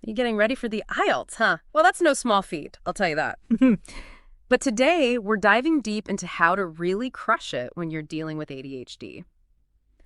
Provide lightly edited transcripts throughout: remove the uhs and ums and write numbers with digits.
You're getting ready for the IELTS, huh? Well, that's no small feat, I'll tell you that. But today, we're diving deep into how to really crush it when you're dealing with ADHD.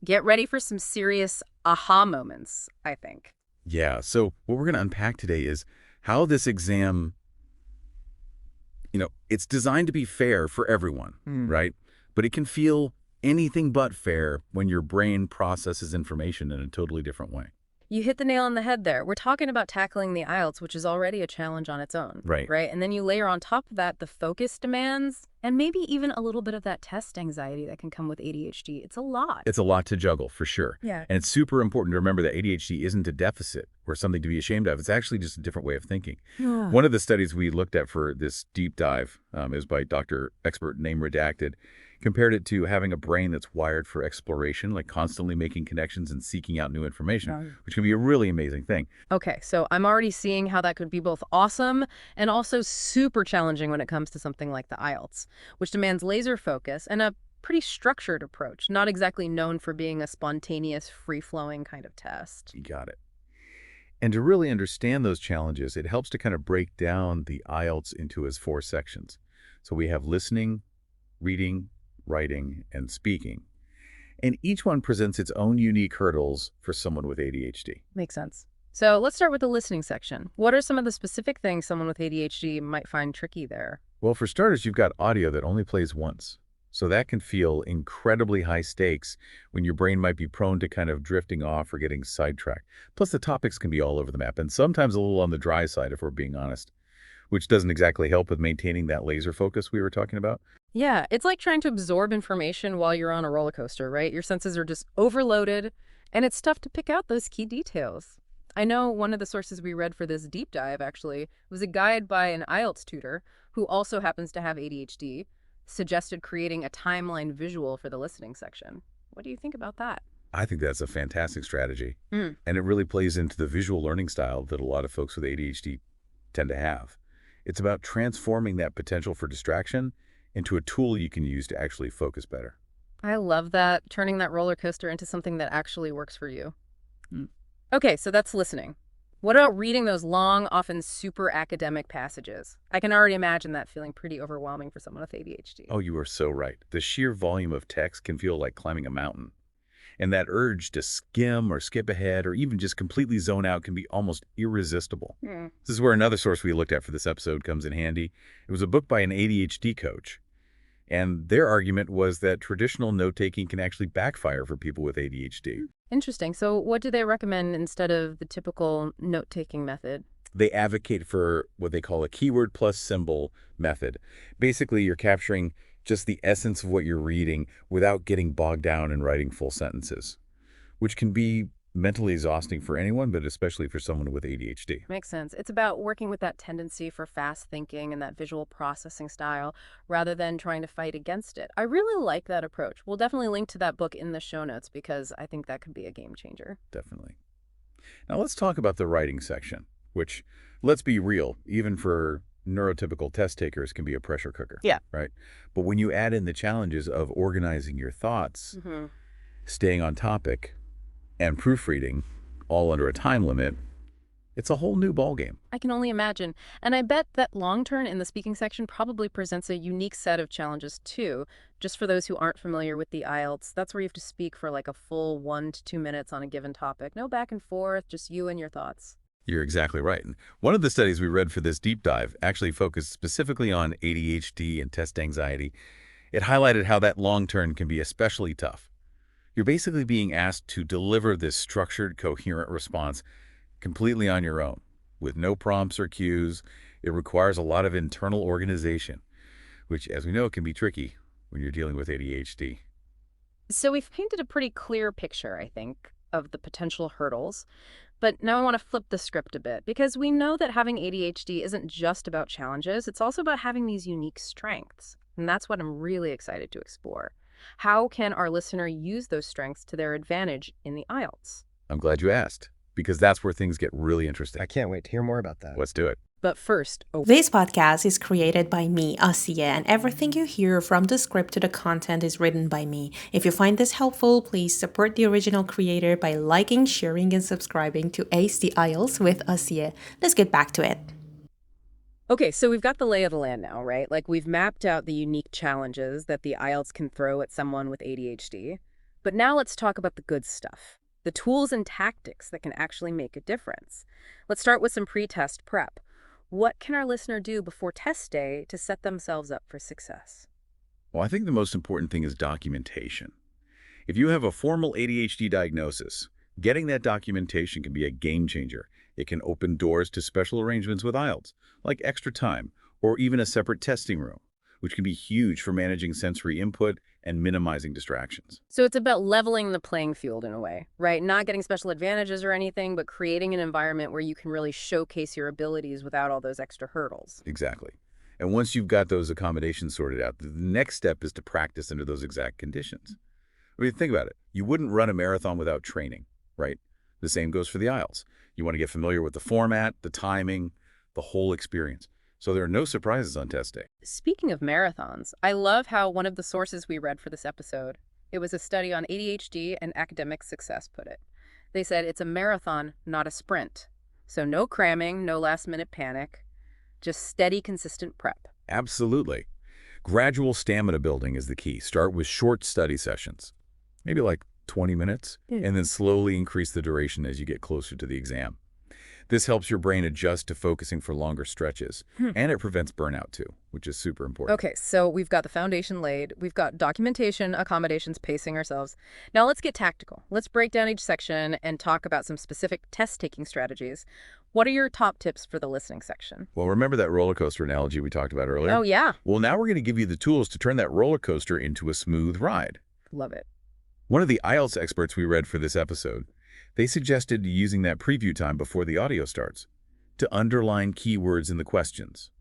Get ready for some serious aha moments, I think. Yeah, so what we're going to unpack today is how this exam, it's designed to be fair for everyone, right? But it can feel anything but fair when your brain processes information in a totally different way. You hit the nail on the head there. We're talking about tackling the IELTS, which is already a challenge on its own. Right. Right? And then you layer on top of that the focus demands and maybe even a little bit of that test anxiety that can come with ADHD. It's a lot. It's a lot to juggle, for sure. Yeah. And it's super important to remember that ADHD isn't a deficit or something to be ashamed of. It's actually just a different way of thinking. One of the studies we looked at for this deep dive is by Dr. Expert Name Redacted, compared it to having a brain that's wired for exploration, like constantly making connections and seeking out new information, which can be a really amazing thing. Okay, so I'm already seeing how that could be both awesome and also super challenging when it comes to something like the IELTS, which demands laser focus and a pretty structured approach, not exactly known for being a spontaneous, free-flowing kind of test. You got it. And to really understand those challenges, it helps to kind of break down the IELTS into its 4 sections. So we have listening, reading, writing, and speaking. And each one presents its own unique hurdles for someone with ADHD. Makes sense. So let's start with the listening section. What are some of the specific things someone with ADHD might find tricky there? Well, for starters, you've got audio that only plays once. So that can feel incredibly high stakes when your brain might be prone to kind of drifting off or getting sidetracked. Plus, the topics can be all over the map and sometimes a little on the dry side, if we're being honest, which doesn't exactly help with maintaining that laser focus we were talking about. Yeah, it's like trying to absorb information while you're on a roller coaster, right? Your senses are just overloaded, and it's tough to pick out those key details. I know one of the sources we read for this deep dive, actually, was a guide by an IELTS tutor who also happens to have ADHD, suggested creating a timeline visual for the listening section. What do you think about that? I think that's a fantastic strategy. And it really plays into the visual learning style that a lot of folks with ADHD tend to have. It's about transforming that potential for distraction into a tool you can use to actually focus better. I love that, turning that roller coaster into something that actually works for you. Okay, so that's listening. What about reading those long, often super academic passages? I can already imagine that feeling pretty overwhelming for someone with ADHD. Oh, you are so right. The sheer volume of text can feel like climbing a mountain. And that urge to skim or skip ahead or even just completely zone out can be almost irresistible. This is where another source we looked at for this episode comes in handy. It was a book by an ADHD coach. And their argument was that traditional note-taking can actually backfire for people with ADHD. Interesting. So what do they recommend instead of the typical note-taking method? They advocate for what they call a keyword plus symbol method. Basically, you're capturing just the essence of what you're reading without getting bogged down in writing full sentences, which can be mentally exhausting for anyone, but especially for someone with ADHD. Makes sense. It's about working with that tendency for fast thinking and that visual processing style rather than trying to fight against it. I really like that approach. We'll definitely link to that book in the show notes because I think that could be a game changer. Definitely. Now let's talk about the writing section, which, let's be real, even for neurotypical test takers can be a pressure cooker. Yeah. Right? But when you add in the challenges of organizing your thoughts, staying on topic, and proofreading, all under a time limit, it's a whole new ballgame. I can only imagine. And I bet that long turn in the speaking section probably presents a unique set of challenges too. Just for those who aren't familiar with the IELTS, that's where you have to speak for like a full 1 to 2 minutes on a given topic. No back and forth, just you and your thoughts. You're exactly right. And one of the studies we read for this deep dive actually focused specifically on ADHD and test anxiety. It highlighted how that long turn can be especially tough. You're basically being asked to deliver this structured, coherent response completely on your own, with no prompts or cues. It requires a lot of internal organization, which, as we know, can be tricky when you're dealing with ADHD. So we've painted a pretty clear picture, I think, of the potential hurdles. But now I want to flip the script a bit, because we know that having ADHD isn't just about challenges, it's also about having these unique strengths. And that's what I'm really excited to explore. How can our listener use those strengths to their advantage in the IELTS? I'm glad you asked, because that's where things get really interesting. I can't wait to hear more about that. Let's do it. But first, oh, This podcast is created by me, Asiyeh, and everything you hear from the script to the content is written by me. If you find this helpful, please support the original creator by liking, sharing, and subscribing to Ace the IELTS with Asiyeh. Let's get back to it. okay, so we've got the lay of the land now, right? Like we've mapped out the unique challenges that the IELTS can throw at someone with ADHD. But now let's talk about the good stuff, the tools and tactics that can actually make a difference. Let's start with some pre-test prep. What can our listener do before test day to set themselves up for success? Well, I think the most important thing is documentation. If you have a formal ADHD diagnosis, getting that documentation can be a game changer. It can open doors to special arrangements with IELTS, like extra time, or even a separate testing room, which can be huge for managing sensory input and minimizing distractions. So it's about leveling the playing field in a way, right? Not getting special advantages or anything, but creating an environment where you can really showcase your abilities without all those extra hurdles. Exactly. And once you've got those accommodations sorted out, the next step is to practice under those exact conditions. I mean, think about it. You wouldn't run a marathon without training, right? The same goes for the IELTS. You want to get familiar with the format, the timing, the whole experience. So there are no surprises on test day. Speaking of marathons, I love how one of the sources we read for this episode, it was a study on ADHD and academic success, put it. They said it's a marathon, not a sprint. So no cramming, no last-minute panic, just steady, consistent prep. Absolutely. Gradual stamina building is the key. Start with short study sessions, maybe like 20 minutes, and then slowly increase the duration as you get closer to the exam. This helps your brain adjust to focusing for longer stretches, and it prevents burnout too, which is super important. Okay, so we've got the foundation laid. We've got documentation, accommodations, pacing ourselves. Now let's get tactical. Let's break down each section and talk about some specific test-taking strategies. What are your top tips for the listening section? Well, remember that roller coaster analogy we talked about earlier? Oh, yeah. Well, now we're going to give you the tools to turn that roller coaster into a smooth ride. Love it. One of the IELTS experts we read for this episode, they suggested using that preview time before the audio starts to underline keywords in the questions.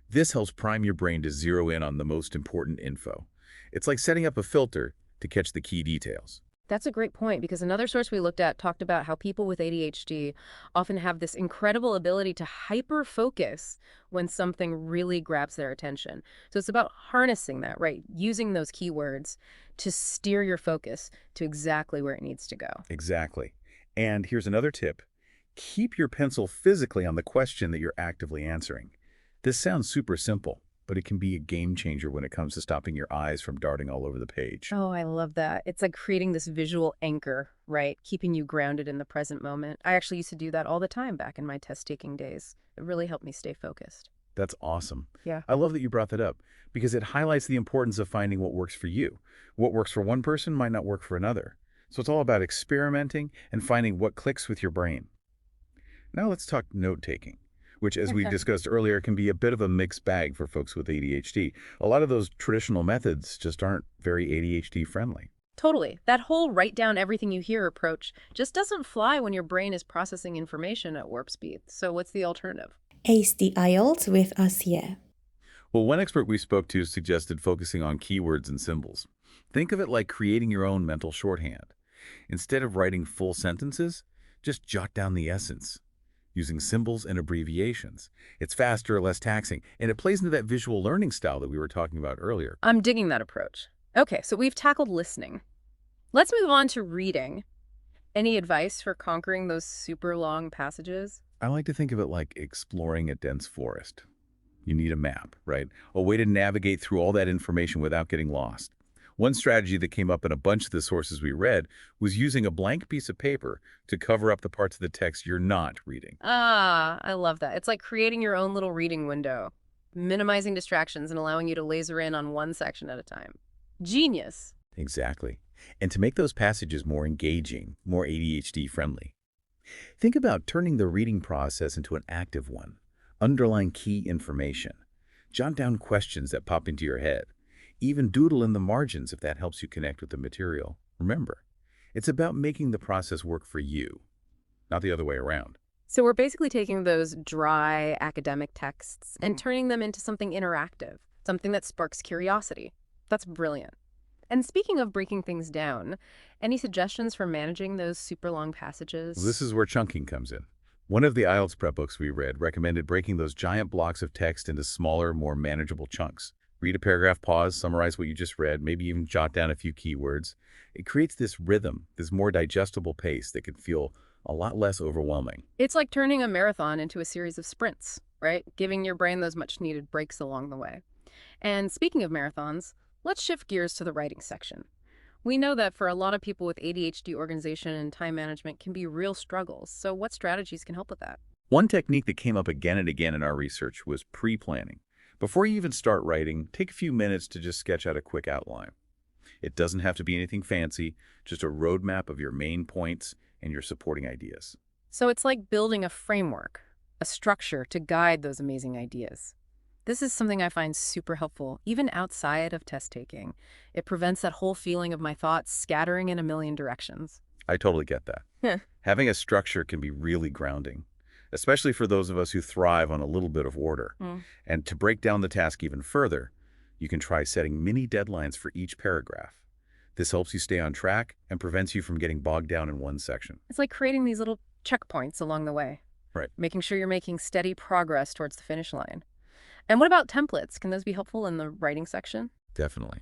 This helps prime your brain to zero in on the most important info. It's like setting up a filter to catch the key details. That's a great point because another source we looked at talked about how people with ADHD often have this incredible ability to hyper-focus when something really grabs their attention. So it's about harnessing that, right? Using those keywords to steer your focus to exactly where it needs to go. Exactly. And here's another tip. Keep your pencil physically on the question that you're actively answering. This sounds super simple, but it can be a game changer when it comes to stopping your eyes from darting all over the page. Oh, I love that. It's like creating this visual anchor, right? Keeping you grounded in the present moment. I actually used to do that all the time back in my test-taking days. It really helped me stay focused. That's awesome. Yeah. I love that you brought that up because it highlights the importance of finding what works for you. What works for one person might not work for another. So it's all about experimenting and finding what clicks with your brain. Now let's talk note-taking, which, as we discussed earlier, can be a bit of a mixed bag for folks with ADHD. A lot of those traditional methods just aren't very ADHD-friendly. Totally. That whole write down everything you hear approach just doesn't fly when your brain is processing information at warp speed. So what's the alternative? Ace the IELTS with Asiyeh. Well, one expert we spoke to suggested focusing on keywords and symbols. Think of it like creating your own mental shorthand. Instead of writing full sentences, just jot down the essence, using symbols and abbreviations. It's faster, less taxing, and it plays into that visual learning style that we were talking about earlier. I'm digging that approach. Okay, so we've tackled listening. Let's move on to reading. Any advice for conquering those super long passages? I like to think of it like exploring a dense forest. You need a map, right? A way to navigate through all that information without getting lost. One strategy that came up in a bunch of the sources we read was using a blank piece of paper to cover up the parts of the text you're not reading. Ah, I love that. It's like creating your own little reading window, minimizing distractions and allowing you to laser in on one section at a time. Genius. Exactly. And to make those passages more engaging, more ADHD-friendly, think about turning the reading process into an active one. Underline key information. Jot down questions that pop into your head. Even doodle in the margins if that helps you connect with the material. Remember, it's about making the process work for you, not the other way around. So we're basically taking those dry academic texts and turning them into something interactive, something that sparks curiosity. That's brilliant. And speaking of breaking things down, any suggestions for managing those super long passages? This is where chunking comes in. One of the IELTS prep books we read recommended breaking those giant blocks of text into smaller, more manageable chunks. Read a paragraph, pause, summarize what you just read, maybe even jot down a few keywords. It creates this rhythm, this more digestible pace that can feel a lot less overwhelming. It's like turning a marathon into a series of sprints, right? Giving your brain those much-needed breaks along the way. And speaking of marathons, let's shift gears to the writing section. We know that for a lot of people with ADHD, organization and time management can be real struggles. So what strategies can help with that? One technique that came up again and again in our research was pre-planning. Before you even start writing, take a few minutes to just sketch out a quick outline. It doesn't have to be anything fancy, just a roadmap of your main points and your supporting ideas. So it's like building a framework, a structure to guide those amazing ideas. This is something I find super helpful, even outside of test taking. It prevents that whole feeling of my thoughts scattering in a million directions. I totally get that. Yeah. Having a structure can be really grounding, especially for those of us who thrive on a little bit of order. And to break down the task even further, you can try setting mini deadlines for each paragraph. This helps you stay on track and prevents you from getting bogged down in one section. It's like creating these little checkpoints along the way. Right. Making sure you're making steady progress towards the finish line. And what about templates? Can those be helpful in the writing section? Definitely.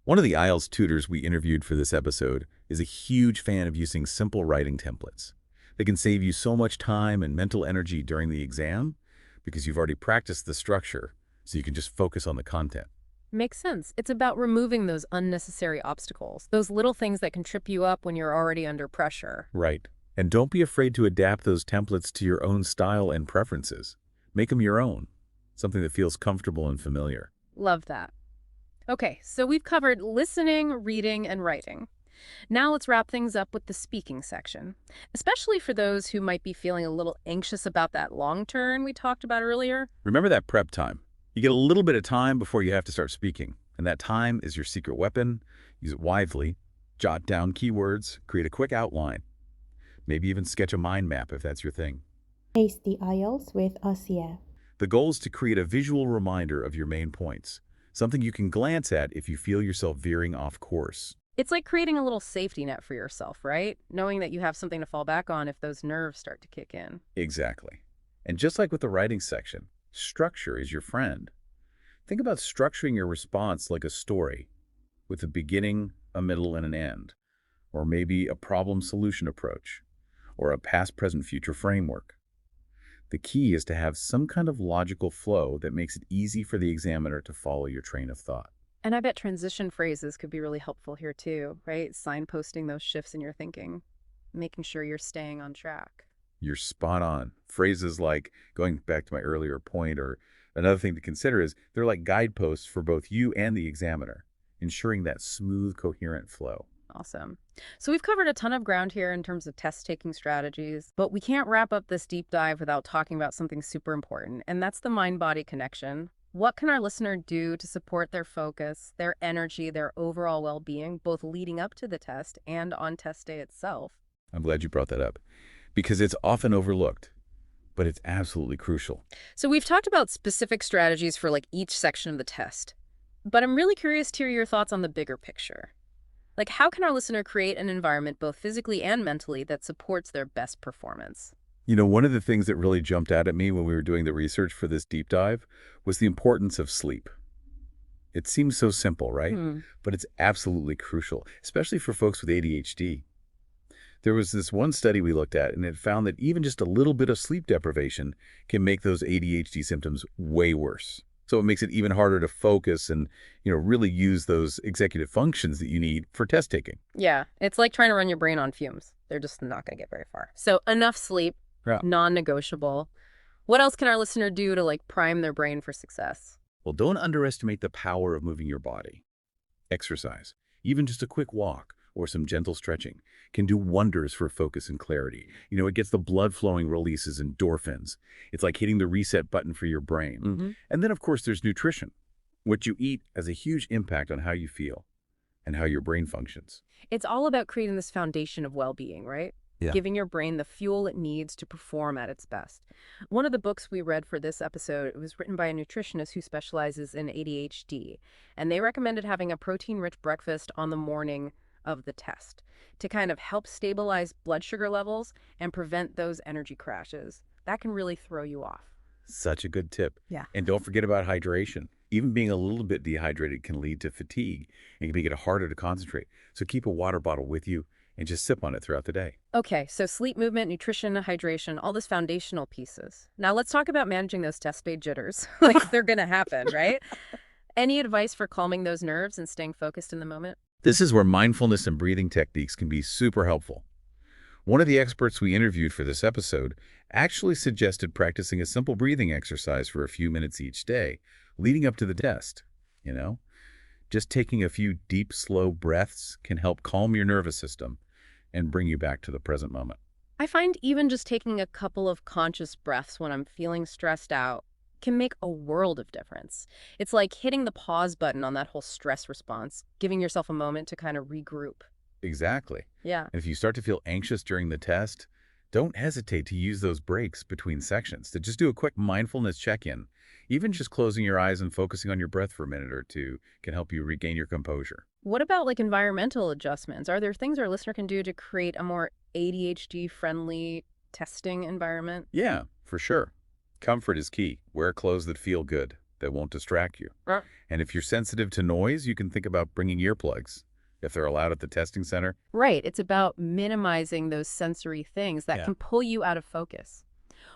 One of the IELTS tutors we interviewed for this episode is a huge fan of using simple writing templates. They can save you so much time and mental energy during the exam because you've already practiced the structure, so you can just focus on the content. Makes sense. It's about removing those unnecessary obstacles, those little things that can trip you up when you're already under pressure. Right. And don't be afraid to adapt those templates to your own style and preferences. Make them your own, something that feels comfortable and familiar. Love that. Okay, so we've covered listening, reading, and writing. Now let's wrap things up with the speaking section, especially for those who might be feeling a little anxious about that long turn we talked about earlier. Remember that prep time. You get a little bit of time before you have to start speaking, and that time is your secret weapon. Use it wisely. Jot down keywords, create a quick outline. Maybe even sketch a mind map if that's your thing. Taste the IELTS with Asiyeh. The goal is to create a visual reminder of your main points, something you can glance at if you feel yourself veering off course. It's like creating a little safety net for yourself, right? Knowing that you have something to fall back on if those nerves start to kick in. Exactly. And just like with the writing section, structure is your friend. Think about structuring your response like a story, with a beginning, a middle, and an end, or maybe a problem-solution approach, or a past, present, future framework. The key is to have some kind of logical flow that makes it easy for the examiner to follow your train of thought. And I bet transition phrases could be really helpful here too, right? Signposting those shifts in your thinking, making sure you're staying on track. You're spot on. Phrases like, going back to my earlier point, or another thing to consider is they're like guideposts for both you and the examiner, ensuring that smooth, coherent flow. Awesome. So we've covered a ton of ground here in terms of test-taking strategies, but we can't wrap up this deep dive without talking about something super important, and that's the mind-body connection. What can our listener do to support their focus, their energy, their overall well-being, both leading up to the test and on test day itself? I'm glad you brought that up, because it's often overlooked, but it's absolutely crucial. So we've talked about specific strategies for like each section of the test, but I'm really curious to hear your thoughts on the bigger picture. Like, how can our listener create an environment both physically and mentally that supports their best performance? You know, one of the things that really jumped out at me when we were doing the research for this deep dive was the importance of sleep. It seems so simple, right? But it's absolutely crucial, especially for folks with ADHD. There was this one study we looked at, and it found that even just a little bit of sleep deprivation can make those ADHD symptoms way worse. So it makes it even harder to focus and, really use those executive functions that you need for test taking. Yeah, it's like trying to run your brain on fumes. They're just not going to get very far. So enough sleep, non-negotiable. What else can our listener do to like prime their brain for success? Well, don't underestimate the power of moving your body. Exercise, even just a quick walk or some gentle stretching, can do wonders for focus and clarity. It gets the blood flowing, releases endorphins. It's like hitting the reset button for your brain. And then, of course, there's nutrition. What you eat has a huge impact on how you feel and how your brain functions. It's all about creating this foundation of well-being, right? Yeah. Giving your brain the fuel it needs to perform at its best. One of the books we read for this episode, it was written by a nutritionist who specializes in ADHD, and they recommended having a protein-rich breakfast on the morning of the test to kind of help stabilize blood sugar levels and prevent those energy crashes. That can really throw you off. Such a good tip. Yeah. And don't forget about hydration. Even being a little bit dehydrated can lead to fatigue and can make it harder to concentrate. So keep a water bottle with you and just sip on it throughout the day. Okay, so sleep, movement, nutrition, hydration, all those foundational pieces. Now let's talk about managing those test day jitters. Like they're going to happen, right? Any advice for calming those nerves and staying focused in the moment? This is where mindfulness and breathing techniques can be super helpful. One of the experts we interviewed for this episode actually suggested practicing a simple breathing exercise for a few minutes each day, leading up to the test. Just taking a few deep, slow breaths can help calm your nervous system and bring you back to the present moment. I find even just taking a couple of conscious breaths when I'm feeling stressed out can make a world of difference. It's like hitting the pause button on that whole stress response, giving yourself a moment to kind of regroup. Exactly. Yeah. And if you start to feel anxious during the test, don't hesitate to use those breaks between sections to just do a quick mindfulness check-in. Even just closing your eyes and focusing on your breath for a minute or two can help you regain your composure. What about like environmental adjustments? Are there things our listener can do to create a more ADHD-friendly testing environment? Yeah, for sure. Comfort is key. Wear clothes that feel good, that won't distract you. And if you're sensitive to noise, you can think about bringing earplugs, if they're allowed at the testing center. Right. It's about minimizing those sensory things that can pull you out of focus.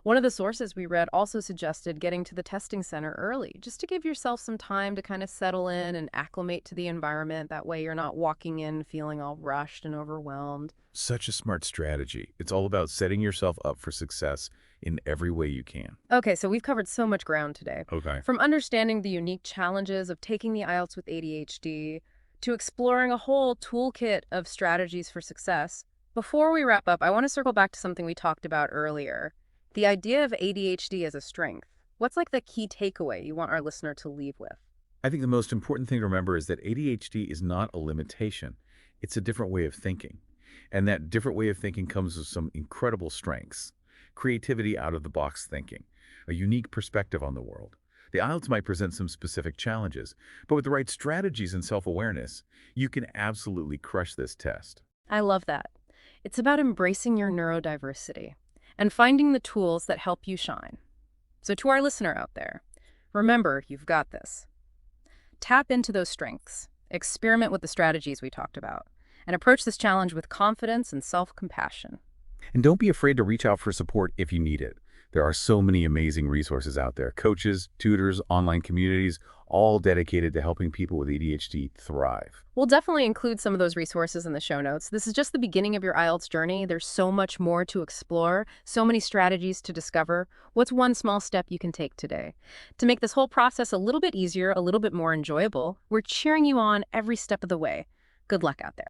One of the sources we read also suggested getting to the testing center early, just to give yourself some time to kind of settle in and acclimate to the environment. That way you're not walking in feeling all rushed and overwhelmed. Such a smart strategy. It's all about setting yourself up for success in every way you can. Okay, so we've covered so much ground today. Okay. From understanding the unique challenges of taking the IELTS with ADHD to exploring a whole toolkit of strategies for success. Before we wrap up, I want to circle back to something we talked about earlier. The idea of ADHD as a strength. What's like the key takeaway you want our listener to leave with? I think the most important thing to remember is that ADHD is not a limitation. It's a different way of thinking. And that different way of thinking comes with some incredible strengths. Creativity, out-of-the-box thinking, a unique perspective on the world. The IELTS might present some specific challenges, but with the right strategies and self-awareness, you can absolutely crush this test. I love that. It's about embracing your neurodiversity and finding the tools that help you shine. So to our listener out there, remember, you've got this. Tap into those strengths, experiment with the strategies we talked about, and approach this challenge with confidence and self-compassion. And don't be afraid to reach out for support if you need it. There are so many amazing resources out there. Coaches, tutors, online communities, all dedicated to helping people with ADHD thrive. We'll definitely include some of those resources in the show notes. This is just the beginning of your IELTS journey. There's so much more to explore, so many strategies to discover. What's one small step you can take today? To make this whole process a little bit easier, a little bit more enjoyable, we're cheering you on every step of the way. Good luck out there.